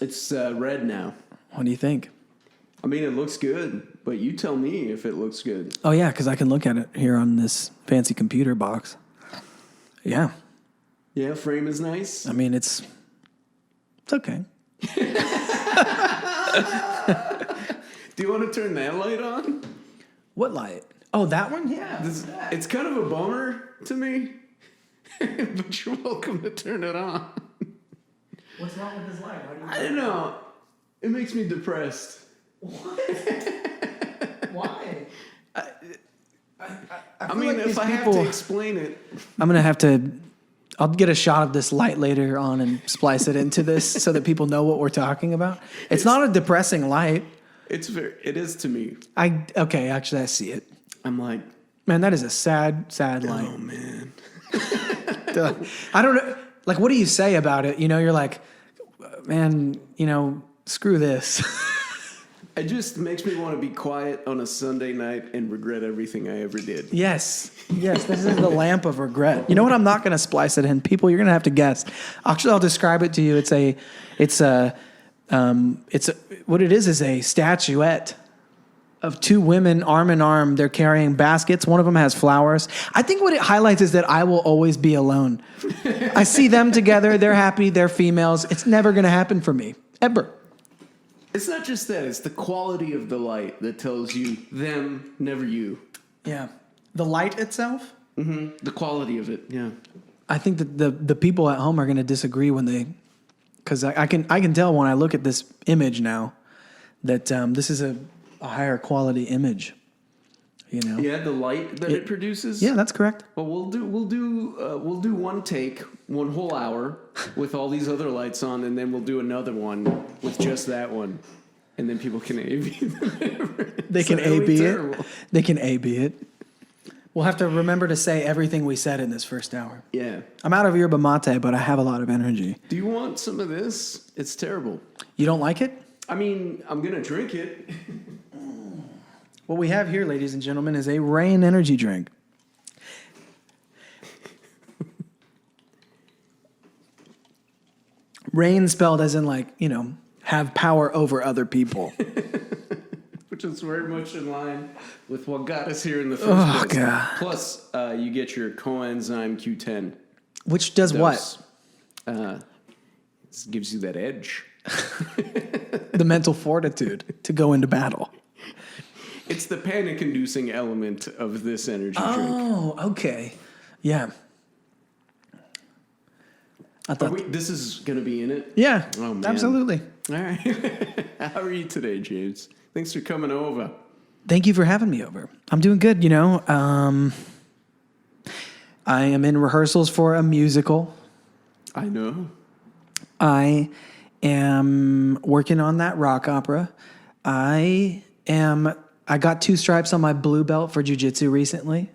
It's red now. What do you think? I mean, it looks good, but you tell me if it looks good. Oh, yeah, because I can look at it here on this fancy computer box. Yeah. Yeah, frame is nice. I mean, it's okay. Do you want to turn that light on? What light? Oh, that one? Yeah. It's kind of a bummer to me, but you're welcome to turn it on. What's wrong with this light? I don't know. It makes me depressed. What? Why? I mean, if I have to explain it. I'm going to have to... I'll get a shot of this light later on and splice it into this so that people know what we're talking about. It's not a depressing light. It is to me. Okay, actually, I see it. I'm like... Man, that is a sad light. Oh, man. I don't know. Like, what do you say about it? You know, you're like, man, screw this. It just makes me want to be quiet on a Sunday night and regret everything I ever did. Yes, this is the lamp of regret. You know what? I'm not going to splice it in. People, you're going to have to guess. Actually, I'll describe it to you. What it is a statuette of two women arm in arm. They're carrying baskets. One of them has flowers. I think what it highlights is that I will always be alone. I see them together. They're happy. They're females. It's never going to happen for me. Ever. It's not just that. It's the quality of the light that tells you them, never you. Yeah. The light itself? Mm-hmm. The quality of it, yeah. I think that the people at home are going to disagree when they... Because I can tell when I look at this image now that this is a higher quality image. Yeah, the light that it produces. Yeah, that's correct. Well, we'll do one take, 1 whole hour with all these other lights on, and then we'll do another one with just that one, and then people can A/B. They can A/B it. They can A/B it. We'll have to remember to say everything we said in this first hour. Yeah. I'm out of yerba mate, but I have a lot of energy. Do you want some of this? It's terrible. You don't like it? I mean, I'm gonna drink it. What we have here, ladies and gentlemen, is a Rain energy drink. Rain spelled as in have power over other people. Which is very much in line with what got us here in the first place. God. Plus, you get your coenzyme Q10. Which does dose. What? This gives you that edge. The mental fortitude to go into battle. It's the panic-inducing element of this energy drink. Oh, okay. Yeah. I thought this is going to be in it? Yeah, oh, man. Absolutely. All right. How are you today, James? Thanks for coming over. Thank you for having me over. I'm doing good, I am in rehearsals for a musical. I know. I am working on that rock opera. I got 2 stripes on my blue belt for jiu-jitsu recently.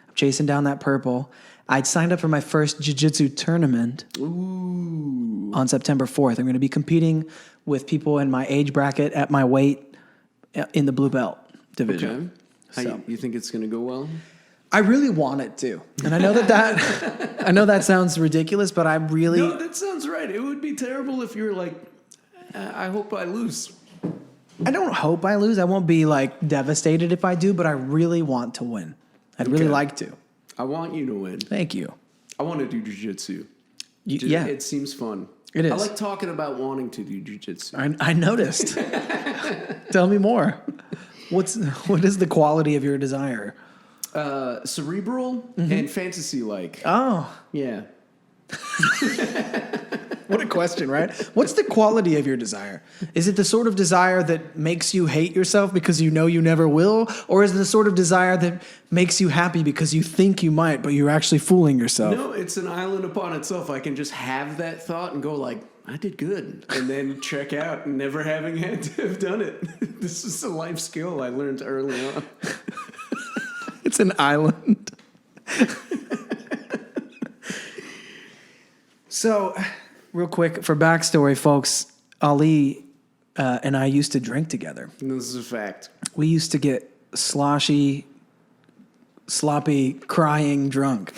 I'm chasing down that purple. I'd signed up for my first jiu-jitsu tournament. Ooh. On September 4th. I'm going to be competing with people in my age bracket at my weight in the blue belt division. Okay. You think it's going to go well? I really want it to. And I know that sounds ridiculous, but I really... No, that sounds right. It would be terrible if you were like, I hope I lose. I don't hope I lose. I won't be devastated if I do, but I really want to win. I'd really like to. I want you to win. Thank you. I want to do jiu-jitsu. Yeah. It seems fun. It is. I like talking about wanting to do jiu-jitsu. I noticed. Tell me more. What is the quality of your desire? Cerebral and fantasy-like. Oh. Yeah. What a question, right? What's the quality of your desire? Is it the sort of desire that makes you hate yourself because you know you never will? Or is it the sort of desire that makes you happy because you think you might, but you're actually fooling yourself? No, it's an island upon itself. I can just have that thought and go I did good. And then check out, never having had to have done it. This is a life skill I learned early on. It's an island. So... Real quick, for backstory, folks, Ali and I used to drink together. And this is a fact. We used to get sloppy, crying drunk.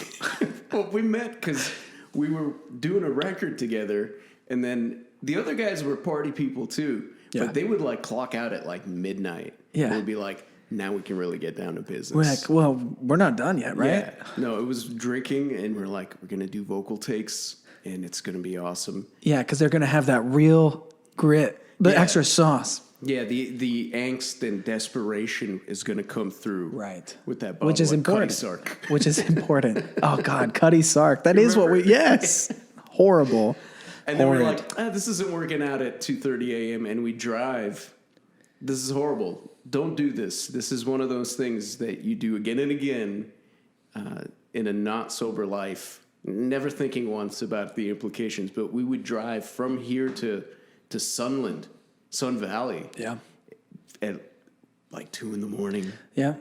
Well, we met because we were doing a record together, and then the other guys were party people too, Yeah. but they would like clock out at like midnight. Yeah. It would be like, now we can really get down to business. We're like, well, we're not done yet, right? Yeah. No, it was drinking, and we're like, we're going to do vocal takes, and it's going to be awesome. Yeah, because they're going to have that real grit, the Yeah. extra sauce. Yeah, the angst and desperation is going to come through. Right. With that bottle Which is of Cutty important. Sark. Which is important. Oh, God, Cutty Sark. That is what we, yes. Horrible. And then we're Horrid. like, this isn't working out at 2:30 a.m. and we drive. This is horrible. Don't do this. This is one of those things that you do again and again in a not sober life, never thinking once about the implications. But we would drive from here to Sun Valley Yeah. at like 2 a.m. Yeah.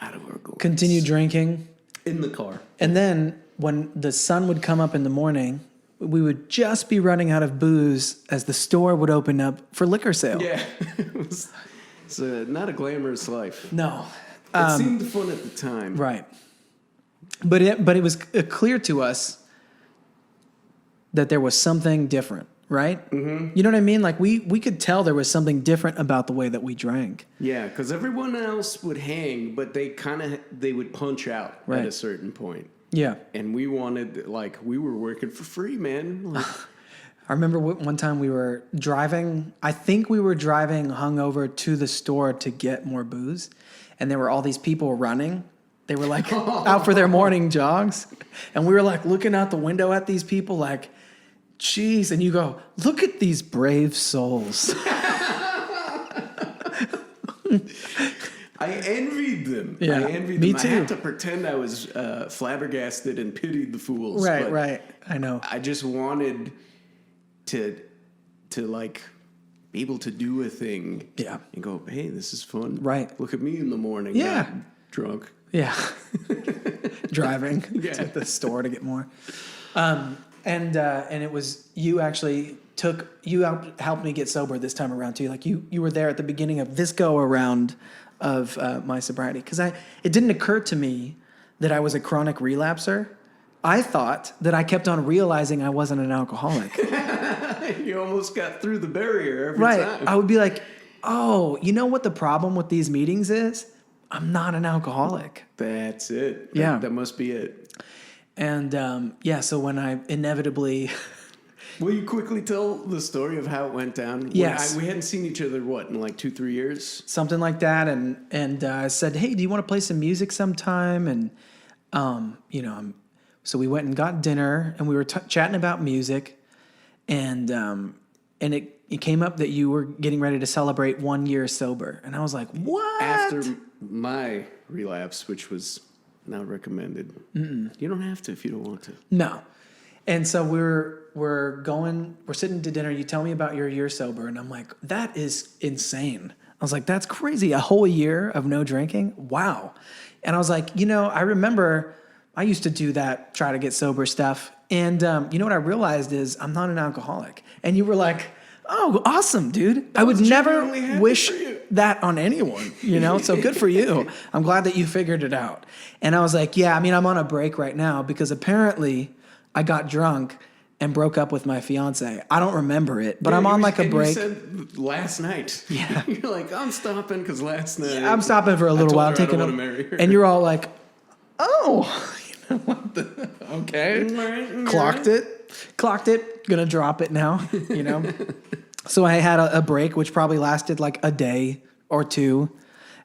out of our goals. Continue drinking. in the car. And then when the sun would come up in the morning, we would just be running out of booze as the store would open up for liquor sale. Yeah, it's not a glamorous life. No. It seemed fun at the time. Right. But it was clear to us that there was something different, right? Mm-hmm. You know what I mean? Like we could tell there was something different about the way that we drank. Yeah, because everyone else would hang, but they would punch out Right. at a certain point. Yeah. And we wanted, like, we were working for free, man. Like, I remember one time we were driving, I think we were driving hungover to the store to get more booze. And there were all these people running. They were like out for their morning jogs. And we were like looking out the window at these people like, geez. And you go, look at these brave souls. I envied them. Yeah, I envied me them. too. I had to pretend I was flabbergasted and pitied the fools. Right, but right. I know. I just wanted to like be able to do a thing. Yeah. And go, hey, this is fun. Right. Look at me in the morning. Yeah. not drunk. Yeah. Driving Yeah. to the store to get more. And it was, you actually helped me get sober this time around too. Like you were there at the beginning of this go around of my sobriety. Cause it didn't occur to me that I was a chronic relapser. I thought that I kept on realizing I wasn't an alcoholic. You almost got through the barrier every Right. time. I would be like, oh, you know what the problem with these meetings is? I'm not an alcoholic. That's it. Yeah. That must be it. And so when I inevitably... Will you quickly tell the story of how it went down? Yes. We hadn't seen each other, in like 2-3 years? something like that, and I said, hey, do you want to play some music sometime? And, so we went and got dinner, and we were chatting about music, and it came up that you were getting ready to celebrate 1 year sober. And I was like, what? After my relapse, which was not recommended. You don't have to if you don't want to. No. And so we're sitting to dinner. You tell me about your year sober, and I'm like, that is insane. I was like, that's crazy. A whole year of no drinking? Wow. And I was like, I remember I used to do that, try to get sober stuff. And you know what I realized is I'm not an alcoholic. And you were like, oh, awesome, dude. I would never genuinely happy wish for you. that on anyone, so good for you. I'm glad that you figured it out. And I was like, yeah, I'm on a break right now because apparently I got drunk and broke up with my fiance. I don't remember it, but I'm on like a break. You said last night. Yeah. You're like, I'm stopping because last night. I'm stopping for a little while, taking I don't wanna marry her. and you're all like, oh, okay. Clocked it. Gonna drop it now, So I had a break, which probably lasted like a day or two.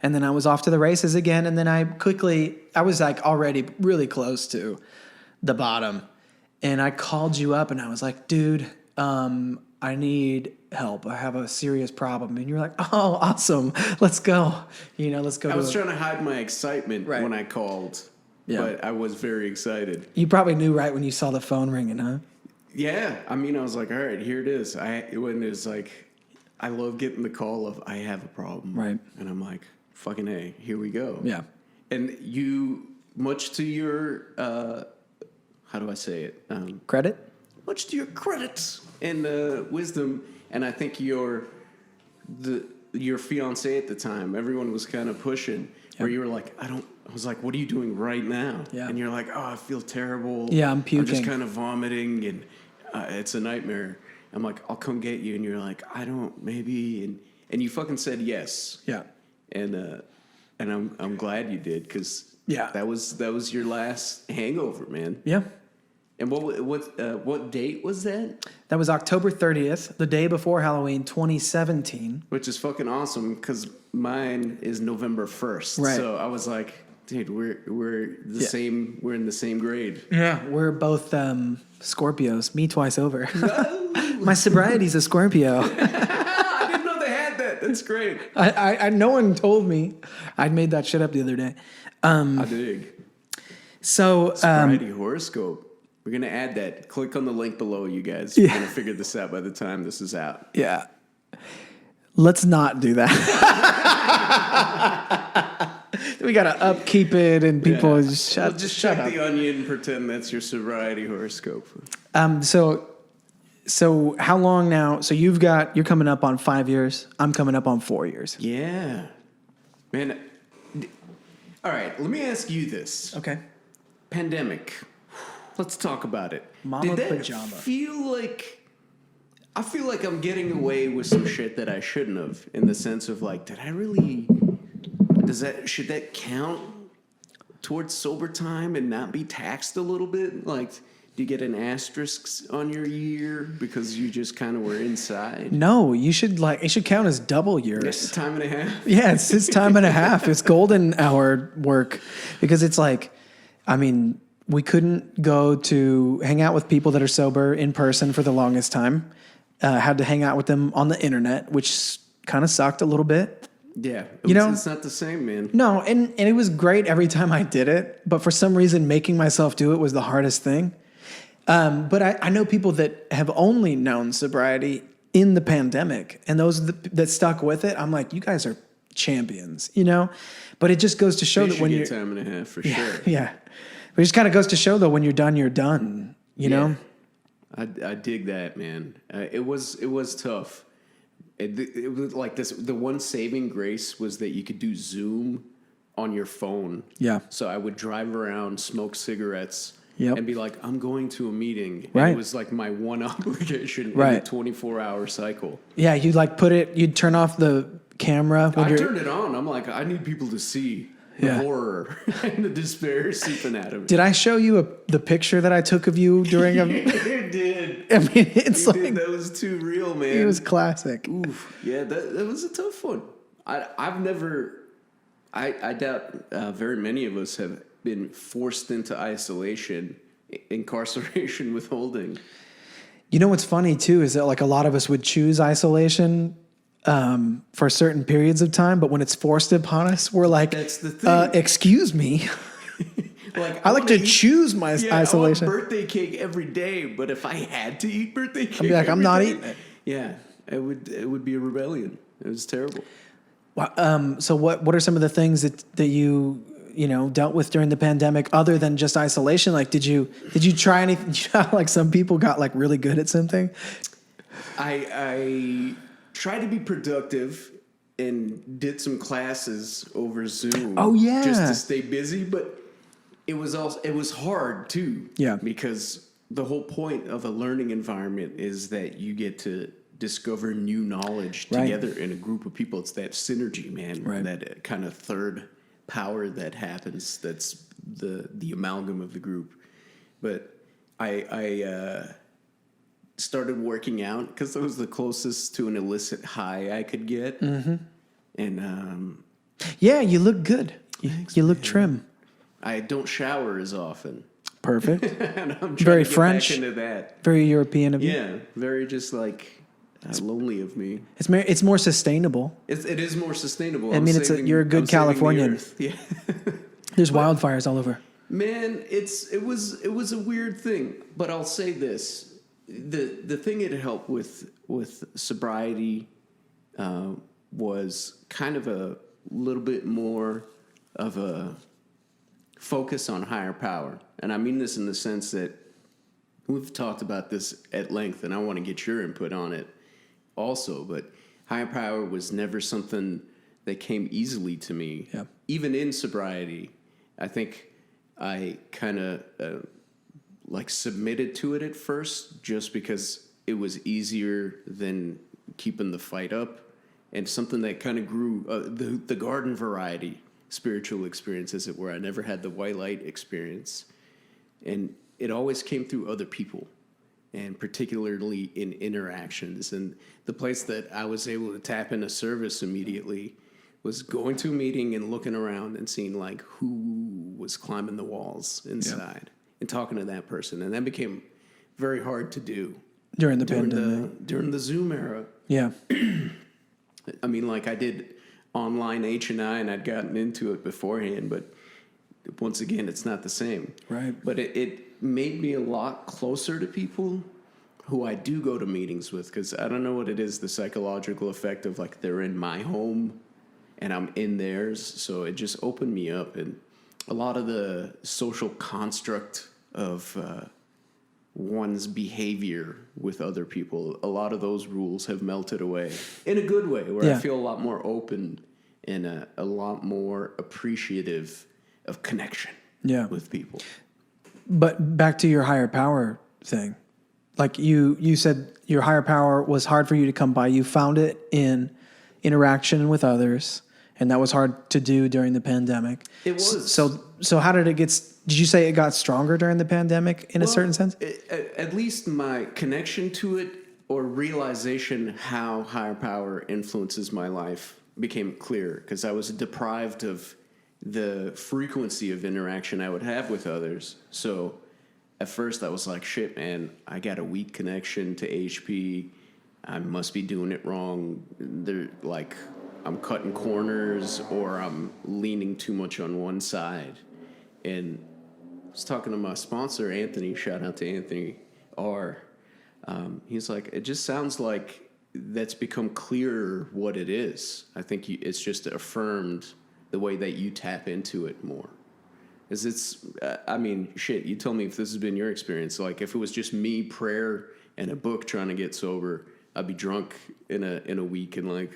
And then I was off to the races again. And then I was like already really close to the bottom. And I called you up and I was like, dude, I need help. I have a serious problem. And you're like, oh, awesome. Let's go. Let's go. I was trying to hide my excitement when I called. Yeah. But I was very excited. You probably knew right when you saw the phone ringing, huh? Yeah. I was like, all right, here it is. When it was like, I love getting the call of, I have a problem. Right. And I'm like, fucking A, here we go. Yeah. And you, much to your, how do I say it? Credit? Much to your credit and wisdom, and I think your fiance at the time, everyone was kind of pushing, where you were like, I was like, what are you doing right now? Yeah. And you're like, oh, I feel terrible. Yeah, I'm puking. I'm just kind of vomiting, and it's a nightmare. I'm like, I'll come get you. And you're like, I don't, maybe. And you fucking said yes. Yeah. And I'm glad you did, because Yeah. that was your last hangover, man. Yeah. And what date was that? That was October 30th, the day before Halloween, 2017. Which is fucking awesome, because mine is November 1st. Right. So I was like, dude, we're the same. We're in the same grade. Yeah. We're both Scorpios. Me twice over. My sobriety's a Scorpio. I didn't know they had that. That's great. I no one told me. I made that shit up the other day. I dig. So Sobriety horoscope. We're going to add that. Click on the link below, you guys. We're going to figure this out by the time this is out. yeah. Let's not do that. We got to upkeep it and people just shut check up. the onion and pretend that's your sobriety horoscope. So how long now? So you're coming up on 5 years. I'm coming up on 4 years. Yeah. Man. All right, let me ask you this. Okay. Pandemic. Let's talk about it. Mama Did that pajama. I feel like I'm getting away with some shit that I shouldn't have, in the sense of like, should that count towards sober time and not be taxed a little bit? Like, do you get an asterisk on your year because you just kind of were inside? No, it should count as double years. It's time and a half. Yeah, it's time and a half. It's golden hour work, because it's like, I mean, we couldn't go to hang out with people that are sober in person for the longest time. Had to hang out with them on the internet, which kind of sucked a little bit. Yeah. It's not the same, man. No, and it was great every time I did it, but for some reason making myself do it was the hardest thing. But I know people that have only known sobriety in the pandemic, and those that stuck with it, I'm like, you guys are champions, But it just goes to show that when you're time and a half for sure. Yeah. But it just kind of goes to show, though, when you're done, you know? I dig that, man. It was tough. It was like this. The one saving grace was that you could do Zoom on your phone. Yeah. So I would drive around, smoke cigarettes, Yep. and be like, I'm going to a meeting. Right. And it was like my one obligation in Right. a 24-hour cycle. Yeah, you'd turn off the camera. I turned it on. I'm like, I need people to see the Yeah. horror and the despair seeping out of me. Did I show you the picture that I took of you during a... You did. I mean, it's You like... did. That was too real, man. It was classic. Oof. Yeah, that was a tough one. I've never... I doubt very many of us have been forced into isolation, incarceration, withholding. You know what's funny, too, is that like a lot of us would choose isolation for certain periods of time, but when it's forced upon us, we're like, That's the thing. excuse me. Like, I like to choose my isolation. I want birthday cake every day, but if I had to eat birthday cake, I'd be like, I'm every not day, eating it. Yeah, it would be a rebellion. It was terrible. So what are some of the things that you dealt with during the pandemic other than just isolation? Like, did you try anything? Like some people got like really good at something. I tried to be productive and did some classes over Zoom. Oh, yeah. Just to stay busy, but it was hard too. Yeah. Because the whole point of a learning environment is that you get to discover new knowledge Right. together in a group of people. It's that synergy, man. Right. That kind of third power that happens. That's the amalgam of the group. But I started working out because that was the closest to an illicit high I could get. Mm-hmm. And Yeah, you look good. You look trim. I don't shower as often. Perfect. And I'm trying Very to get French. back into that. Very European of you. Yeah, very just like lonely of me. It's more sustainable. It is more sustainable. I mean, you're a good Californian. Yeah. There's wildfires all over. Man, it was a weird thing, but I'll say this: the thing it helped with sobriety was kind of a little bit more of a focus on higher power, and I mean this in the sense that we've talked about this at length, and I want to get your input on it also. But higher power was never something that came easily to me, Yeah. even in sobriety. I think I kind of like submitted to it at first just because was easier than keeping the fight up, and something that kind of grew the garden variety spiritual experience, as it were. I never had the white light experience, and it always came through other people, and particularly in interactions. And the place that I was able to tap into service immediately was going to a meeting and looking around and seeing like who was climbing the walls inside and talking to that person. And that became very hard to do during the pandemic, during the Zoom era. Yeah. I mean, like I did online H&I and I'd gotten into it beforehand, but once again, it's not the same. Right. But it made me a lot closer to people who I do go to meetings with, because I don't know what it is, the psychological effect of like they're in my home and I'm in theirs. So it just opened me up, and a lot of the social construct of one's behavior with other people, a lot of those rules have melted away in a good way, where I feel a lot more open and a lot more appreciative of connection with people. But back to your higher power thing. Like you said your higher power was hard for you to come by. You found it in interaction with others, and that was hard to do during the pandemic. It was. So how did it get? Did you say it got stronger during the pandemic in a certain sense? At least my connection to it, or realization how higher power influences my life, became clear, because I was deprived of the frequency of interaction I would have with others. So at first I was like, shit, man, I got a weak connection to HP. I must be doing it wrong. They're like, I'm cutting corners, or I'm leaning too much on one side. And I was talking to my sponsor, Anthony, shout out to Anthony R. He's like, it just sounds like that's become clearer what it is. I think it's just affirmed the way that you tap into it more. Is it's, I mean, shit, you tell me if this has been your experience. Like, if it was just me, prayer, and a book trying to get sober, I'd be drunk in a week and like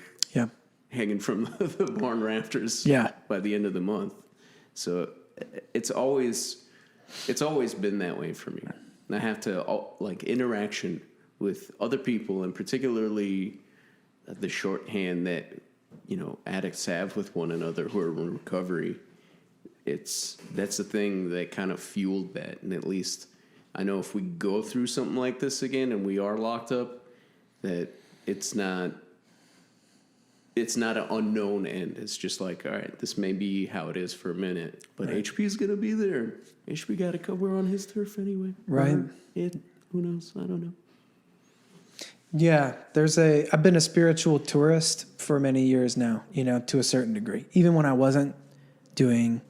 hanging from the barn rafters by the end of the month. So it's always been that way for me. And I have to, like, interaction with other people, and particularly the shorthand that, you know, addicts have with one another who are in recovery. That's the thing that kind of fueled that. And at least I know if we go through something like this again and we are locked up, that it's not an unknown end. It's just like, all right, this may be how it is for a minute, but HP is going to be there. HP got to cover on his turf anyway. Right. Who knows? I don't know. Yeah, I've been a spiritual tourist for many years now, you know, to a certain degree. Even when I wasn't doing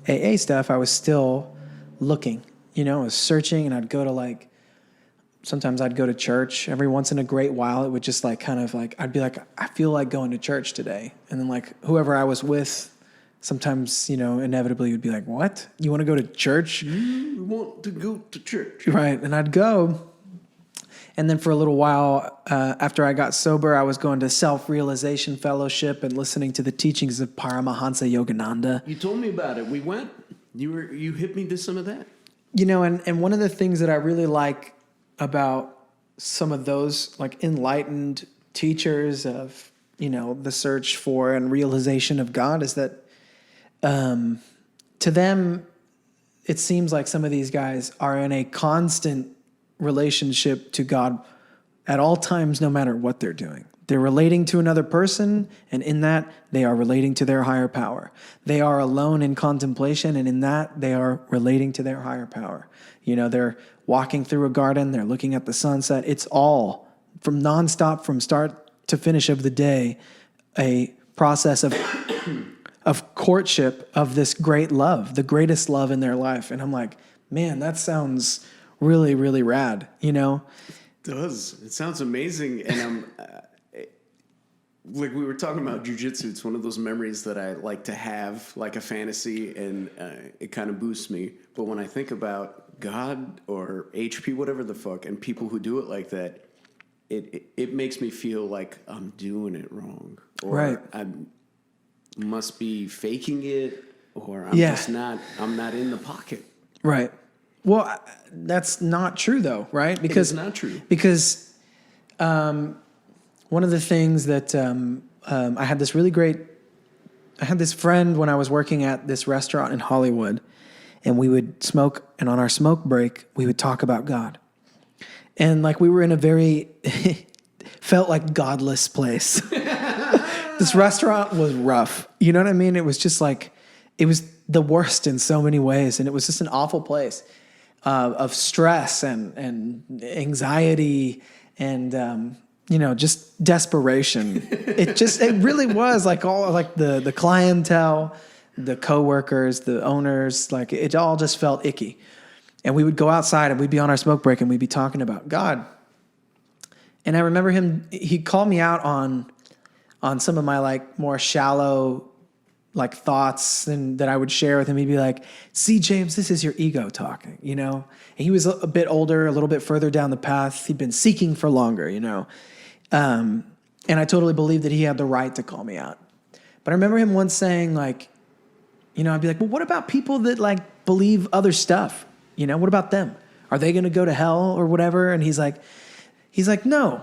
AA stuff, I was still looking, you know, I was searching, and I'd go to sometimes I'd go to church. Every once in a great while, it would just like kind of like, I'd be like, I feel like going to church today. And then like whoever I was with, sometimes, you know, inevitably would be like, what? You want to go to church? You want to go to church. Right. And I'd go. And then for a little while, after I got sober, I was going to Self-Realization Fellowship and listening to the teachings of Paramahansa Yogananda. You told me about it. We went. You hit me to some of that. You know, and one of the things that I really like about some of those like enlightened teachers of, you know, the search for and realization of God is that to them, it seems like some of these guys are in a constant relationship to God at all times, no matter what they're doing. They're relating to another person, and in that, they are relating to their higher power. They are alone in contemplation, and in that, they are relating to their higher power. You know, they're walking through a garden, they're looking at the sunset. It's all from nonstop, from start to finish of the day, a process of courtship of this great love, the greatest love in their life. And I'm like, man, that sounds really, really rad, you know? It does. It sounds amazing. And I'm like we were talking about jujitsu. It's one of those memories that I like to have, like a fantasy, and it kind of boosts me. But when I think about God or HP, whatever the fuck, and people who do it like that, it makes me feel like I'm doing it wrong, or I must be faking it, or I'm just not. I'm not in the pocket. Right. Well, that's not true though, right? Because it's not true. Because One of the things that I had this friend when I was working at this restaurant in Hollywood, and we would smoke, and on our smoke break, we would talk about God. And like we were in a very, felt like godless place. This restaurant was rough. You know what I mean? It was just like, it was the worst in so many ways. And it was just an awful place of stress and anxiety and, just desperation. It really was like all like the clientele, the coworkers, the owners, like it all just felt icky. And we would go outside and we'd be on our smoke break and we'd be talking about God. And I remember he called me out on some of my like more shallow like thoughts and that I would share with him. He'd be like, "See, James, this is your ego talking, you know?" And he was a bit older, a little bit further down the path. He'd been seeking for longer, you know? And I totally believed that he had the right to call me out. But I remember him once saying like, I'd be like, "Well, what about people that like believe other stuff? You know, what about them? Are they going to go to hell or whatever?" And he's like, "No,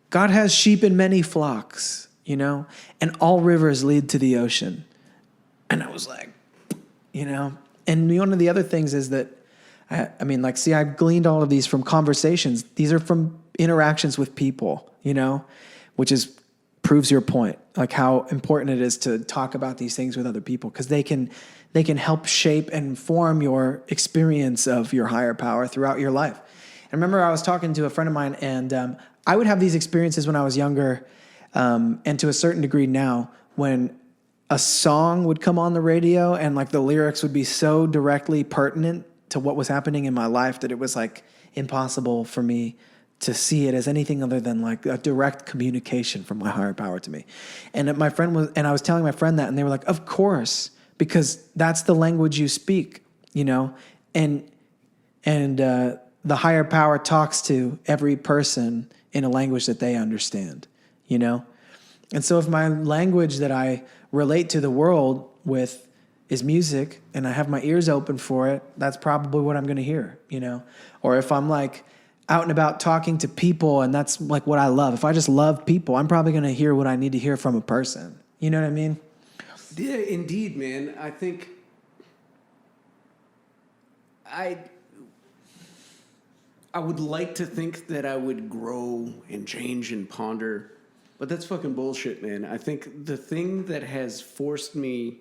God has sheep in many flocks, and all rivers lead to the ocean." And I was like, and one of the other things is that, I've gleaned all of these from conversations. These are from interactions with people, which proves your point, like how important it is to talk about these things with other people because they can help shape and form your experience of your higher power throughout your life. I remember I was talking to a friend of mine, and I would have these experiences when I was younger, and to a certain degree now, when a song would come on the radio and like the lyrics would be so directly pertinent to what was happening in my life that it was like impossible for me to see it as anything other than like a direct communication from my higher power to me. And I was telling my friend that, and they were like, "Of course, because that's the language you speak, and the higher power talks to every person in a language that they understand, And so if my language that I relate to the world with is music and I have my ears open for it, that's probably what I'm going to hear, Or if I'm like out and about talking to people and that's like what I love, if I just love people, I'm probably going to hear what I need to hear from a person. You know what I mean? Yeah, indeed, man. I think I would like to think that I would grow and change and ponder, but that's fucking bullshit, man. I think the thing that has forced me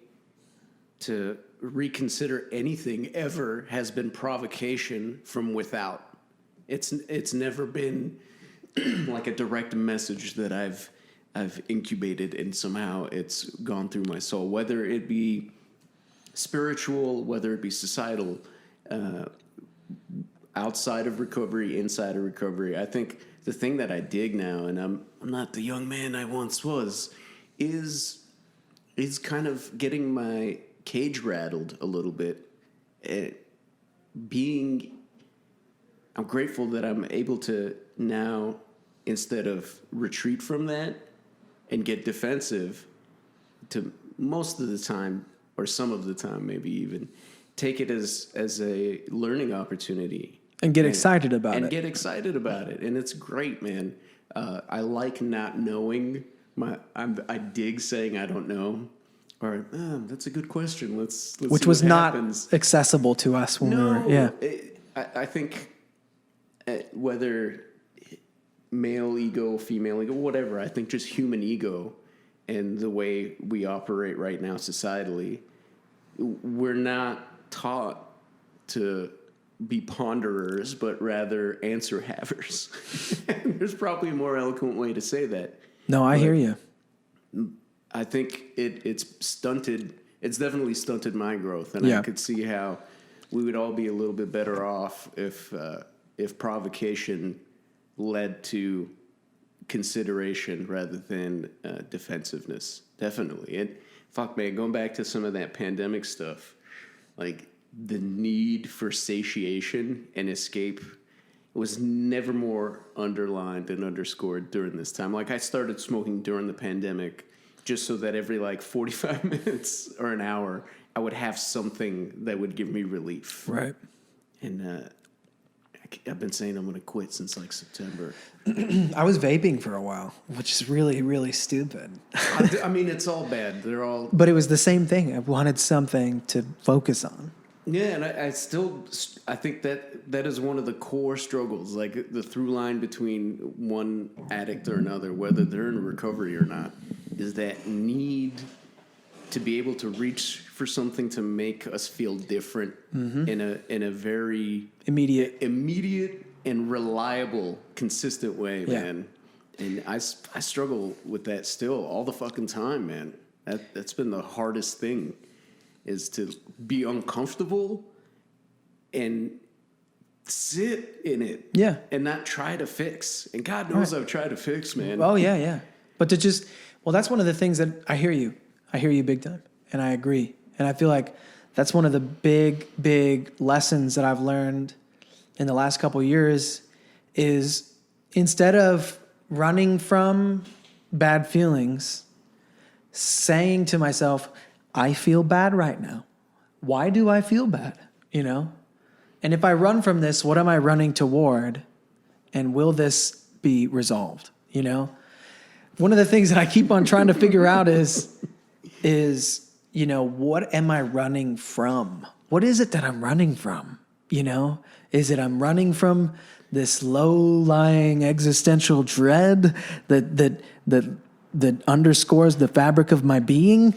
to reconsider anything ever has been provocation from without. It's never been like a direct message that I've incubated and somehow it's gone through my soul, whether it be spiritual, whether it be societal, outside of recovery, inside of recovery. I think the thing that I dig now, and I'm not the young man I once was, is kind of getting my cage rattled a little bit. I'm grateful that I'm able to now, instead of retreat from that and get defensive, to most of the time, or some of the time maybe even, take it as a learning opportunity. And get excited about it. And get excited about it. And it's great, man. I like not knowing. I dig saying I don't know. Or, that's a good question. Let's Which see was what not happens. accessible to us when we were, yeah. I think whether male ego, female ego, whatever, I think just human ego and the way we operate right now societally, we're not taught to be ponderers, but rather answer havers. There's probably a more eloquent way to say that. No, I hear you. I think it's stunted. It's definitely stunted my growth, and I could see how we would all be a little bit better off if provocation led to consideration rather than defensiveness. Definitely. And fuck, man, going back to some of that pandemic stuff, like the need for satiation and escape was never more underlined and underscored during this time. Like I started smoking during the pandemic just so that every like 45 minutes or an hour, I would have something that would give me relief. Right. And I've been saying I'm going to quit since like September. I was vaping for a while, which is really, really stupid. I mean, it's all bad. They're all. But it was the same thing. I wanted something to focus on. Yeah, and I think that is one of the core struggles, like the through line between one addict or another, whether they're in recovery or not, is that need to be able to reach for something to make us feel different in a very immediate and reliable, consistent way, man. And I struggle with that still all the fucking time, man. That's been the hardest thing, is to be uncomfortable and sit in it. Yeah. And not try to fix. And God knows I've tried to fix, man. Oh, yeah. But to just, that's one of the things that I hear you. I hear you big time. And I agree. And I feel like that's one of the big, big lessons that I've learned in the last couple of years is instead of running from bad feelings, saying to myself, I feel bad right now. Why do I feel bad? And if I run from this, what am I running toward? And will this be resolved? One of the things that I keep on trying to figure out is, what am I running from? What is it that I'm running from? Is it I'm running from this low-lying existential dread that underscores the fabric of my being?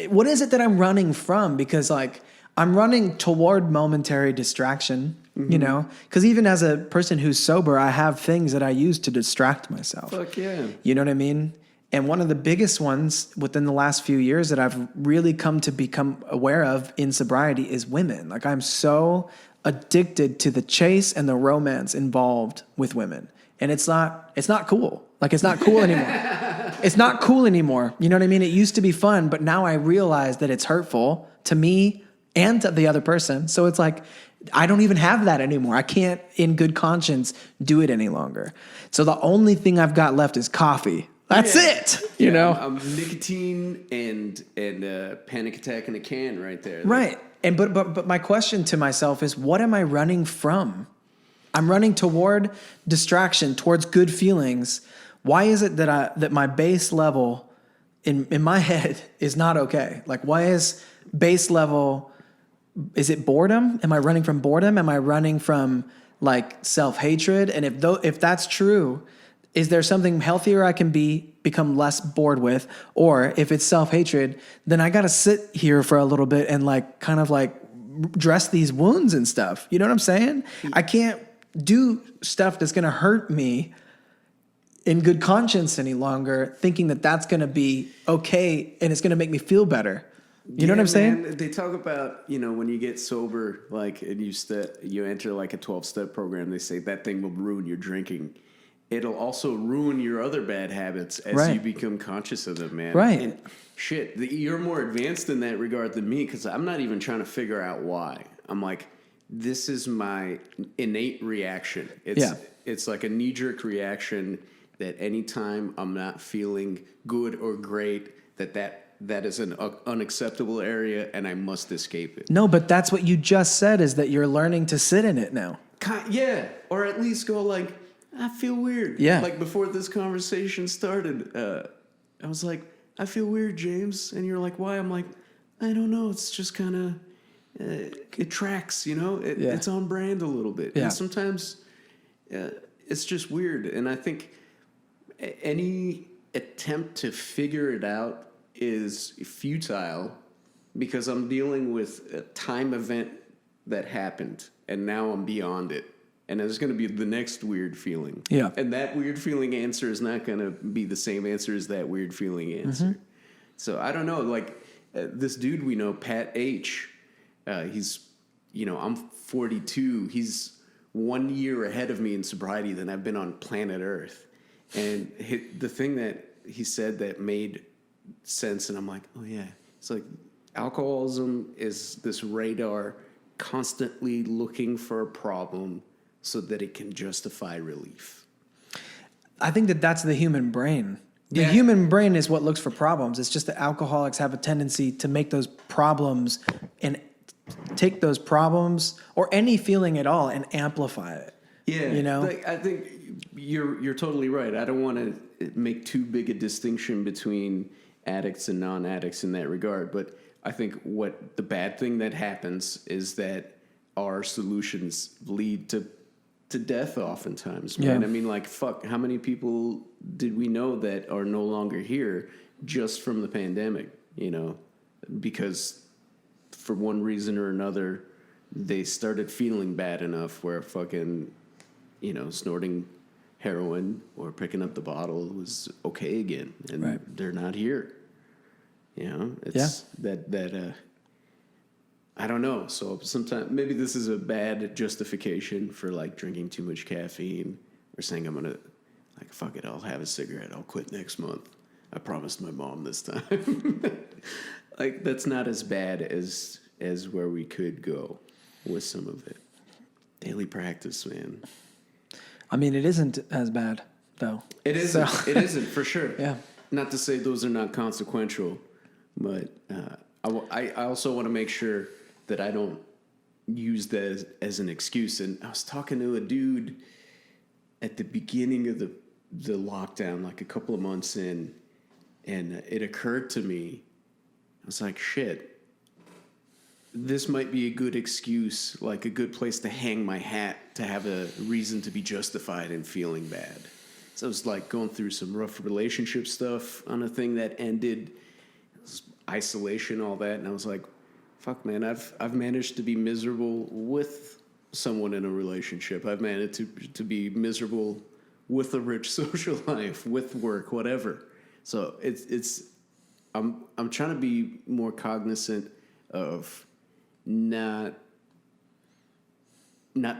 What is it that I'm running from? Because I'm running toward momentary distraction, because even as a person who's sober, I have things that I use to distract myself. Fuck yeah. You know what I mean? And one of the biggest ones within the last few years that I've really come to become aware of in sobriety is women. I'm so addicted to the chase and the romance involved with women. And it's not cool. It's not cool anymore. It's not cool anymore. You know what I mean? It used to be fun, but now I realize that it's hurtful to me and to the other person. So it's I don't even have that anymore. I can't, in good conscience, do it any longer. So the only thing I've got left is coffee. That's it. You know? Nicotine and panic attack in a can right there. Right. And but my question to myself is, what am I running from? I'm running toward distraction, towards good feelings. Why is it that my base level in my head is not okay? Why is base level? Is it boredom? Am I running from boredom? Am I running from self-hatred? And if that's true, is there something healthier I can become less bored with? Or if it's self-hatred, then I got to sit here for a little bit and dress these wounds and stuff. You know what I'm saying? I can't do stuff that's going to hurt me in good conscience any longer, thinking that that's going to be okay and it's going to make me feel better. You know what I'm saying? Man, they talk about, when you get sober, and you enter a 12-step program, they say that thing will ruin your drinking. It'll also ruin your other bad habits as you become conscious of them, man. Right. And shit, you're more advanced in that regard than me, because I'm not even trying to figure out why. I'm this is my innate reaction. It's like a knee-jerk reaction that anytime I'm not feeling good or great, that is an unacceptable area and I must escape it. No, but that's what you just said, is that you're learning to sit in it now. Yeah, or at least go I feel weird. Yeah. Before this conversation started, I was I feel weird, James. And you're why? I'm I don't know. It's just kind of, it tracks, It's on brand a little bit. Yeah. And sometimes it's just weird. And I think any attempt to figure it out is futile, because I'm dealing with a time event that happened and now I'm beyond it. And there's going to be the next weird feeling. Yeah. And that weird feeling answer is not going to be the same answer as that weird feeling answer. Mm-hmm. So I don't know, this dude we know, Pat H, he's, I'm 42. He's 1 year ahead of me in sobriety than I've been on planet Earth. And the thing that he said that made sense, and I'm oh yeah, it's alcoholism is this radar constantly looking for a problem so that it can justify relief. I think that's the human brain. The human brain is what looks for problems. It's just that alcoholics have a tendency to make those problems and take those problems or any feeling at all and amplify it. Yeah, you know, like, I think you're totally right. I don't want to make too big a distinction between addicts and non-addicts in that regard, but I think what the bad thing that happens is that our solutions lead to death oftentimes, man. Yeah. I mean, like, fuck, how many people did we know that are no longer here just from the pandemic, you know, because for one reason or another, they started feeling bad enough where fucking, you know, snorting heroin or picking up the bottle was okay again, and they're not here. You know, it's that I don't know. So sometimes maybe this is a bad justification for like drinking too much caffeine or saying I'm gonna like fuck it, I'll have a cigarette, I'll quit next month. I promised my mom this time. Like that's not as bad as where we could go with some of it. Daily practice, man. I mean, it isn't as bad though. It isn't. So. It isn't for sure. Yeah. Not to say those are not consequential, but I also want to make sure that I don't use that as an excuse. And I was talking to a dude at the beginning of the lockdown, like a couple of months in, and it occurred to me, I was like, shit, this might be a good excuse, like a good place to hang my hat, to have a reason to be justified in feeling bad. So I was like going through some rough relationship stuff on a thing that ended, isolation, all that, and I was like, fuck, man, I've managed to be miserable with someone in a relationship. I've managed to be miserable with a rich social life, with work, whatever. So I'm trying to be more cognizant of not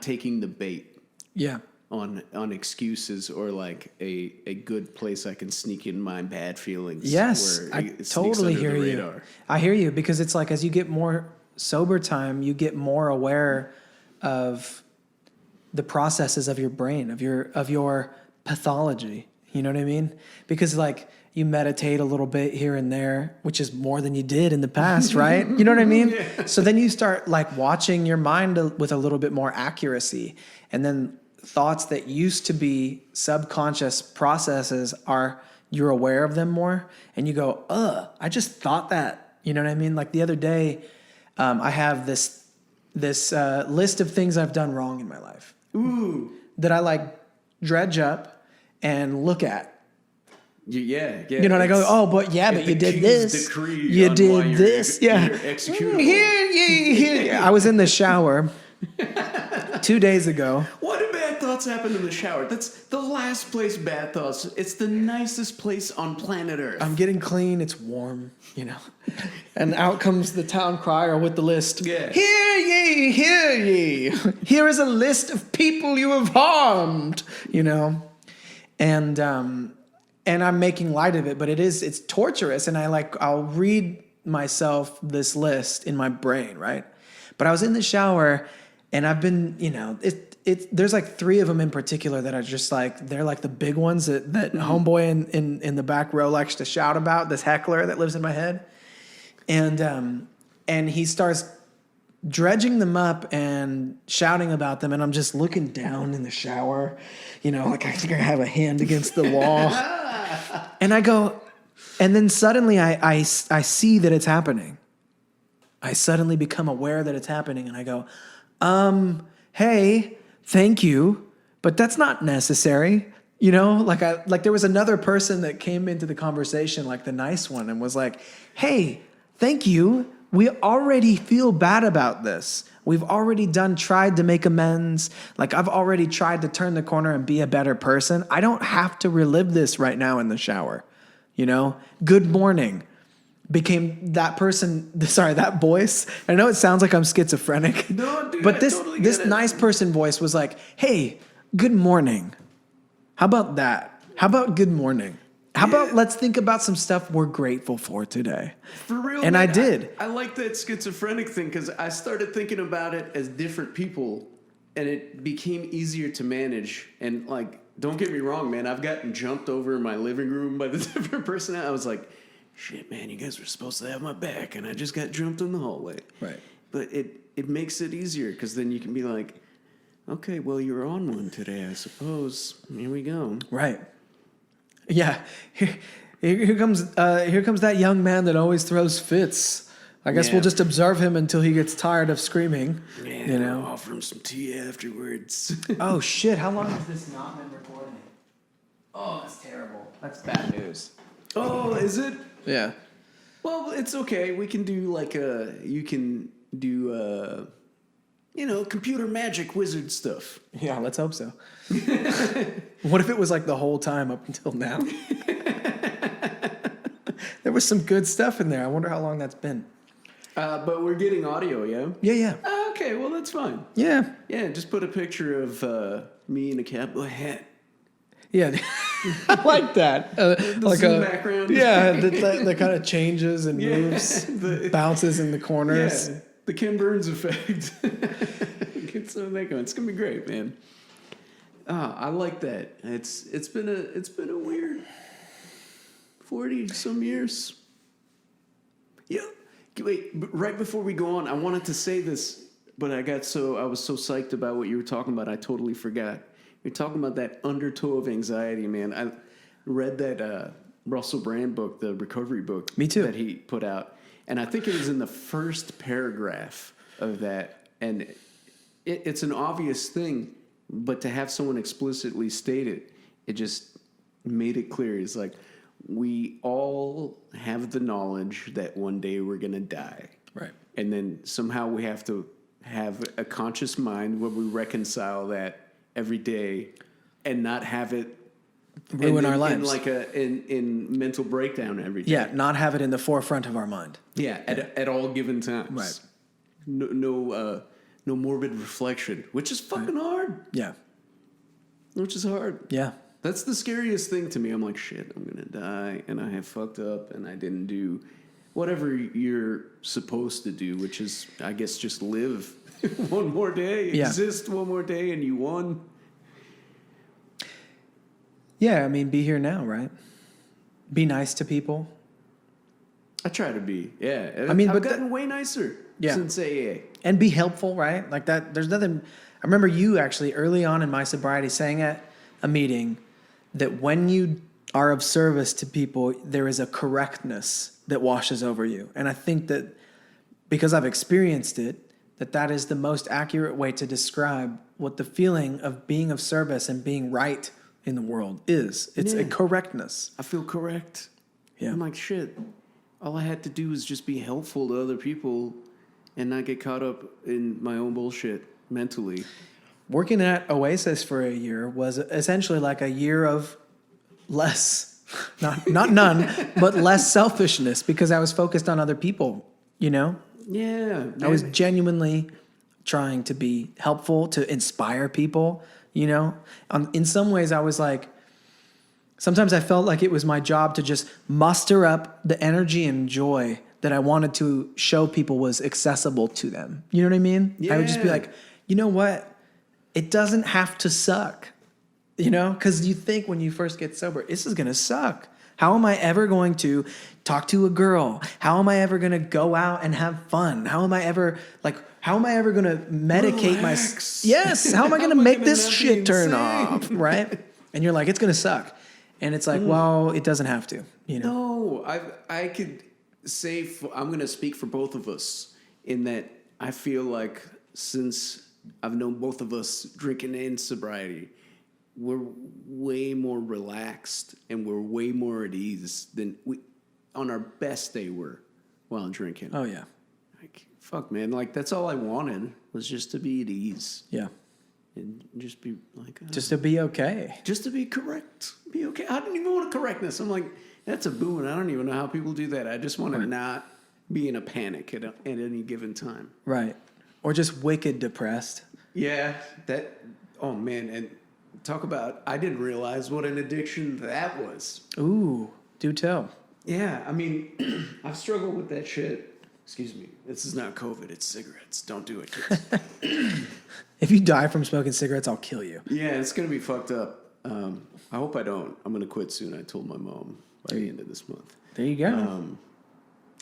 taking the bait. Yeah. On excuses or like a good place I can sneak in my bad feelings. Yes, where I totally hear you. I hear you, because it's like as you get more sober time, you get more aware of the processes of your brain, of your pathology. You know what I mean? Because like you meditate a little bit here and there, which is more than you did in the past, right? You know what I mean? Yeah. So then you start like watching your mind with a little bit more accuracy, and then thoughts that used to be subconscious processes you're aware of them more, and you go, I just thought that. You know what I mean? Like the other day, I have this list of things I've done wrong in my life. Ooh. That I like dredge up and look at. Yeah. You know, and I go, but you did this. You did this. Yeah. Here. I was in the shower 2 days ago. What do bad thoughts happen in the shower? That's the last place bad thoughts. It's the nicest place on planet Earth. I'm getting clean. It's warm, you know. And out comes the town crier with the list. Yeah. Hear ye, hear ye. Here is a list of people you have harmed, you know. And I'm making light of it, but it's torturous. And I'll read myself this list in my brain, right? But I was in the shower, and I've been, you know, there's like 3 of them in particular that are just like, they're like the big ones that homeboy in the back row likes to shout about, this heckler that lives in my head. And he starts dredging them up and shouting about them. And I'm just looking down in the shower, you know, like I think I have a hand against the wall. And I go, and then suddenly I see that it's happening. I suddenly become aware that it's happening, and I go, hey, thank you, but that's not necessary. You know, like there was another person that came into the conversation, like the nice one, and was like, hey, thank you. We already feel bad about this. We've already tried to make amends. Like I've already tried to turn the corner and be a better person. I don't have to relive this right now in the shower. You know, good morning. Became that person, that voice. I know it sounds like I'm schizophrenic. No, dude, but this totally get it. Nice person voice was like, hey, good morning. How about that? How about good morning? How about let's think about some stuff we're grateful for today? For real, and man, I did. I like that schizophrenic thing because I started thinking about it as different people, and it became easier to manage. And like, don't get me wrong, man, I've gotten jumped over in my living room by the different person. I was like, shit, man, you guys were supposed to have my back, and I just got jumped in the hallway. Right. but it makes it easier because then you can be like, okay, well, you're on one today, I suppose. Here we go. Right. Yeah. Here comes that young man that always throws fits. I guess we'll just observe him until he gets tired of screaming. Yeah, you know. offer him some tea afterwards. Oh shit! How long has this not been recording? Oh, that's terrible. That's bad news. Oh, is it? Yeah. Well, it's okay. We can do like you can do computer magic wizard stuff. Yeah, let's hope so. What if it was like the whole time up until now? There was some good stuff in there. I wonder how long that's been. But we're getting audio, yeah? Yeah. Okay, well, that's fine. Yeah. Yeah, just put a picture of me in a cowboy hat. Yeah. I like that. Like Zoom background. Yeah, that kind of changes and moves, bounces in the corners. Yeah, the Ken Burns effect. Get some of that going. It's gonna be great, man. I like that. It's been a weird 40 some years. Yeah. Wait, right before we go on, I wanted to say this, but I was so psyched about what you were talking about, I totally forgot. You're talking about that undertow of anxiety, man. I read that Russell Brand book, the recovery book. Me too. That he put out. And I think it was in the first paragraph of that. And it's an obvious thing, but to have someone explicitly state it, it just made it clear. It's like, we all have the knowledge that one day we're going to die. Right. And then somehow we have to have a conscious mind where we reconcile that every day and not have it ruin our lives. In mental breakdown every day. Yeah, not have it in the forefront of our mind. Yeah, at all given times. Right. No morbid reflection, which is fucking hard. Yeah. Which is hard. Yeah. That's the scariest thing to me. I'm like, shit, I'm going to die, and I have fucked up, and I didn't do whatever you're supposed to do, which is, I guess, just live one more day, exist one more day, and you won. Yeah, I mean, be here now, right? Be nice to people. I try to be, yeah. I mean, I've but gotten way nicer since AA. And be helpful, right? Like that, there's nothing... I remember you actually early on in my sobriety saying at a meeting that when you are of service to people, there is a correctness that washes over you. And I think that because I've experienced it, that is the most accurate way to describe what the feeling of being of service and being right in the world is. It's a correctness. I feel correct. Yeah. I'm like, shit, all I had to do was just be helpful to other people and not get caught up in my own bullshit mentally. Working at Oasis for a year was essentially like a year of less, not none, but less selfishness because I was focused on other people, you know? Yeah. Man. I was genuinely trying to be helpful, to inspire people, you know? In some ways, I was like, sometimes I felt like it was my job to just muster up the energy and joy that I wanted to show people was accessible to them. You know what I mean? Yeah. I would just be like, you know what? It doesn't have to suck, you know? Because you think when you first get sober, this is going to suck. How am I ever going to talk to a girl? How am I ever going to go out and have fun? How am I ever going to medicate Relax. Yes. How am I going to make this shit turn insane? off? Right? And you're like, it's going to suck. And it's like, well, it doesn't have to, you know? No, I could say, I'm going to speak for both of us in that I feel like since I've known both of us drinking and sobriety, we're way more relaxed and we're way more at ease than we on our best day were while drinking. Oh, yeah. Like, fuck, man. Like, that's all I wanted was just to be at ease. Yeah. And just be like... Just to be okay. Just to be correct. Be okay. I don't even want correctness. I'm like, that's a boon. I don't even know how people do that. I just want to not be in a panic at any given time. Right. Or just wicked depressed. Yeah. Oh, man. And talk about, I didn't realize what an addiction that was. Ooh, do tell. Yeah. I mean, I've struggled with that shit. Excuse me. This is not COVID. It's cigarettes. Don't do it, kids. If you die from smoking cigarettes, I'll kill you. Yeah, it's going to be fucked up. I hope I don't. I'm going to quit soon. I told my mom by the end of this month. There you go.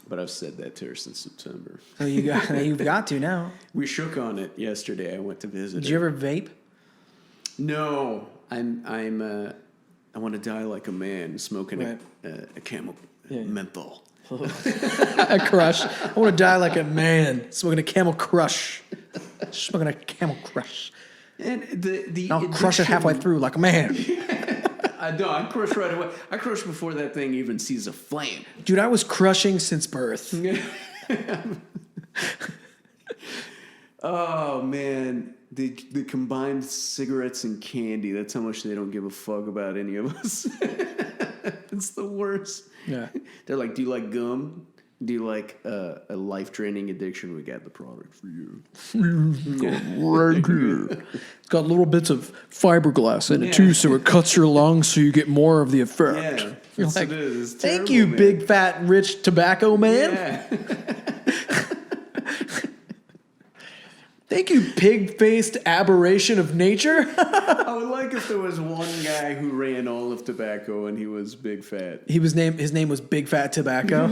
But I've said that to her since September. So you've got to now. We shook on it yesterday. I went to visit Did her. you ever vape? No, I want to die like a man smoking a camel menthol. A crush. I want to die like a man smoking a Camel Crush. Smoking a Camel Crush. And the I'll crush it halfway through like a man. I crush right away. I crush before that thing even sees a flame. Dude, I was crushing since birth. Oh man, the combined cigarettes and candy. That's how much they don't give a fuck about any of us. It's the worst. Yeah. They're like, do you like gum? Do you like a life-draining addiction? We got the product for you. Right here. It's got little bits of fiberglass in it too, so it cuts your lungs so you get more of the effect. Yeah, You're that's like, what it is. It's thank terrible, you, man. big fat rich tobacco man. Yeah. Thank you, pig-faced aberration of nature. I would like if there was one guy who ran all of tobacco and he was big fat. His name was Big Fat Tobacco.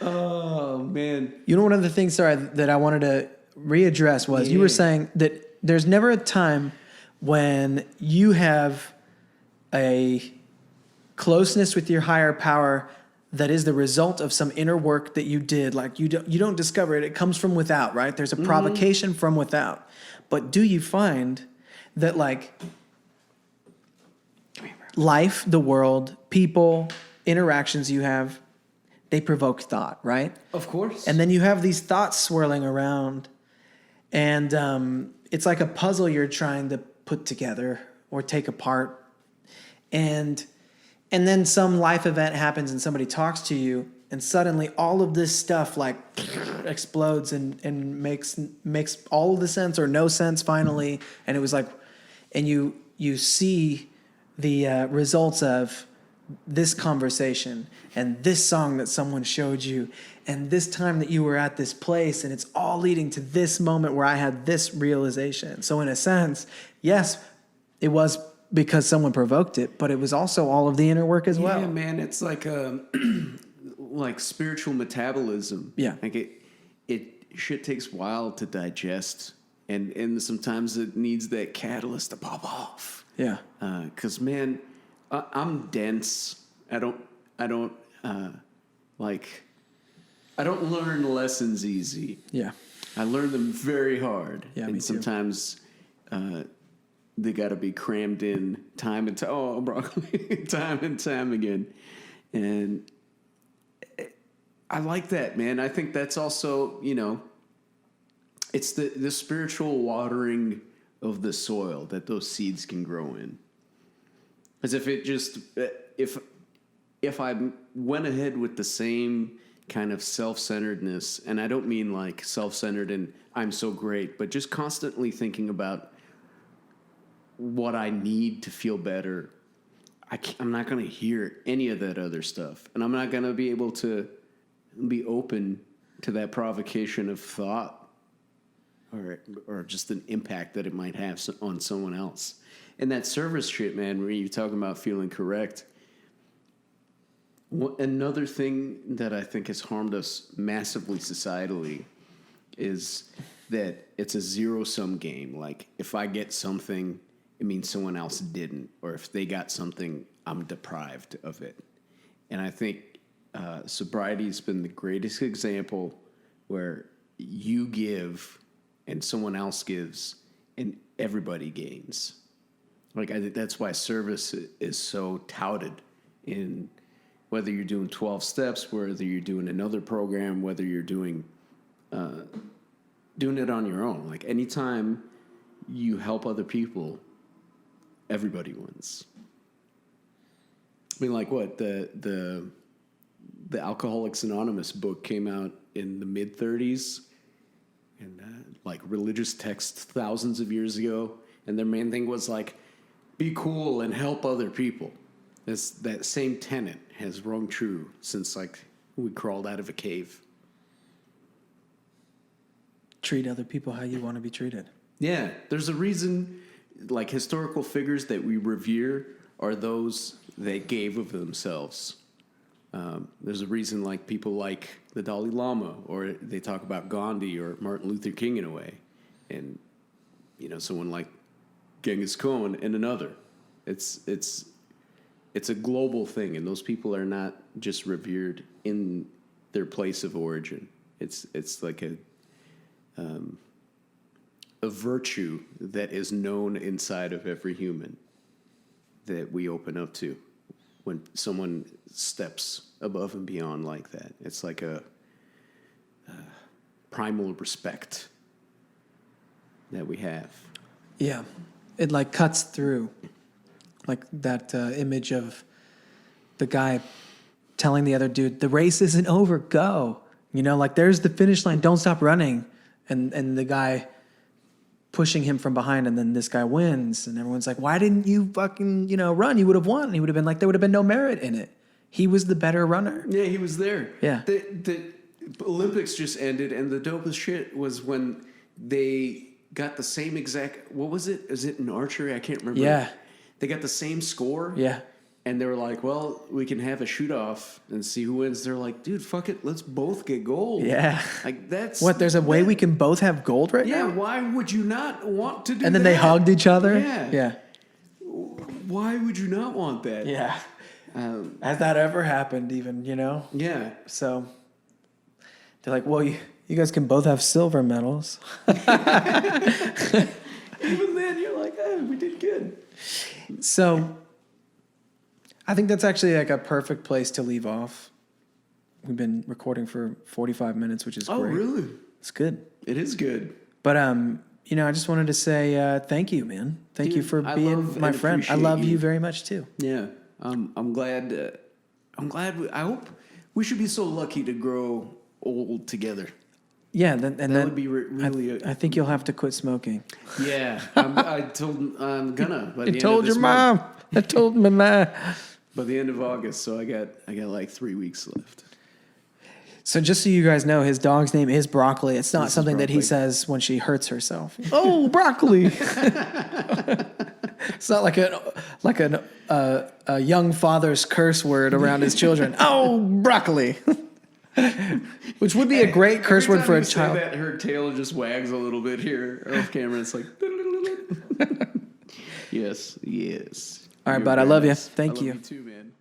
Oh man. You know, one of the things, sorry, that I wanted to readdress was you were saying that there's never a time when you have a closeness with your higher power that is the result of some inner work that you did. Like you don't discover it. It comes from without, right? There's a provocation from without. But do you find that like life, the world, people, interactions you have, they provoke thought, right? Of course. And then you have these thoughts swirling around, and it's like a puzzle you're trying to put together or take apart. And then some life event happens and somebody talks to you, and suddenly all of this stuff like explodes and makes all of the sense or no sense finally. And it was like, and you see the results of this conversation and this song that someone showed you and this time that you were at this place, and it's all leading to this moment where I had this realization. So in a sense, yes, it was because someone provoked it, but it was also all of the inner work as well. Yeah, man, it's like like spiritual metabolism. Yeah. Like it shit takes a while to digest, and sometimes it needs that catalyst to pop off. Yeah. 'Cause man, I'm dense. I don't learn lessons easy. Yeah. I learn them very hard. Yeah, and me too. sometimes they got to be crammed in time and broccoli, time and time again. And I like that, man. I think that's also, it's the spiritual watering of the soil that those seeds can grow in. As if it just, if I went ahead with the same kind of self-centeredness, and I don't mean like self-centered and I'm so great, but just constantly thinking about what I need to feel better, I'm not going to hear any of that other stuff. And I'm not going to be able to be open to that provocation of thought or just an impact that it might have on someone else. And that service shit, man, where you're talking about feeling correct. Another thing that I think has harmed us massively societally is that it's a zero-sum game. Like, if I get something, it means someone else didn't. Or if they got something, I'm deprived of it. And I think sobriety has been the greatest example where you give and someone else gives and everybody gains. Like, I think that's why service is so touted in whether you're doing 12 steps, whether you're doing another program, whether you're doing it on your own. Like, anytime you help other people, everybody wins. I mean, like what? The Alcoholics Anonymous book came out in the mid-30s, and like religious texts thousands of years ago, and their main thing was like, be cool and help other people. That same tenet has rung true since like we crawled out of a cave. Treat other people how you want to be treated. Yeah, there's a reason, like historical figures that we revere are those that gave of themselves. There's a reason like people like the Dalai Lama, or they talk about Gandhi or Martin Luther King in a way, and someone like Genghis Khan in another. It's a global thing, and those people are not just revered in their place of origin. It's like a virtue that is known inside of every human that we open up to when someone steps above and beyond like that. It's like a primal respect that we have. Yeah. It like cuts through, like that image of the guy telling the other dude, the race isn't over, go. Like there's the finish line, don't stop running. And the guy pushing him from behind, and then this guy wins, and everyone's like, why didn't you fucking, run? You would have won. And he would have been like, there would have been no merit in it. He was the better runner. Yeah, he was there. Yeah. The Olympics just ended, and the dopest shit was when they got the same exact, what was it? Is it in archery? I can't remember. Yeah. They got the same score. Yeah. And they were like, well, we can have a shoot-off and see who wins. They're like, dude, fuck it. Let's both get gold. Yeah. Like, that's... What, there's a way we can both have gold right now? Yeah, why would you not want to do that? And then they hugged each other? Yeah. Yeah. Why would you not want that? Yeah. Has that ever happened even, Yeah. So they're like, well, you guys can both have silver medals. Even then, you're like, oh, we did good. So I think that's actually like a perfect place to leave off. We've been recording for 45 minutes, which is great. Oh, really? It's good. It is good. But, I just wanted to say thank you, man. Thank you for being my friend. I love you very much, too. Yeah. I'm glad. I hope we should be so lucky to grow old together. Yeah. That would be really... I think you'll have to quit smoking. Yeah. I'm gonna. You told your mom. I told my mom. By the end of August, so I got like 3 weeks left. So just so you guys know, his dog's name is Broccoli. It's not something that he says when she hurts herself. Oh, Broccoli! It's not like a young father's curse word around his children. Oh, Broccoli! Which would be a great curse word for a child. That her tail just wags a little bit here off camera. It's like, yes. All right, bud. I love you. Thank you. I love you too, man.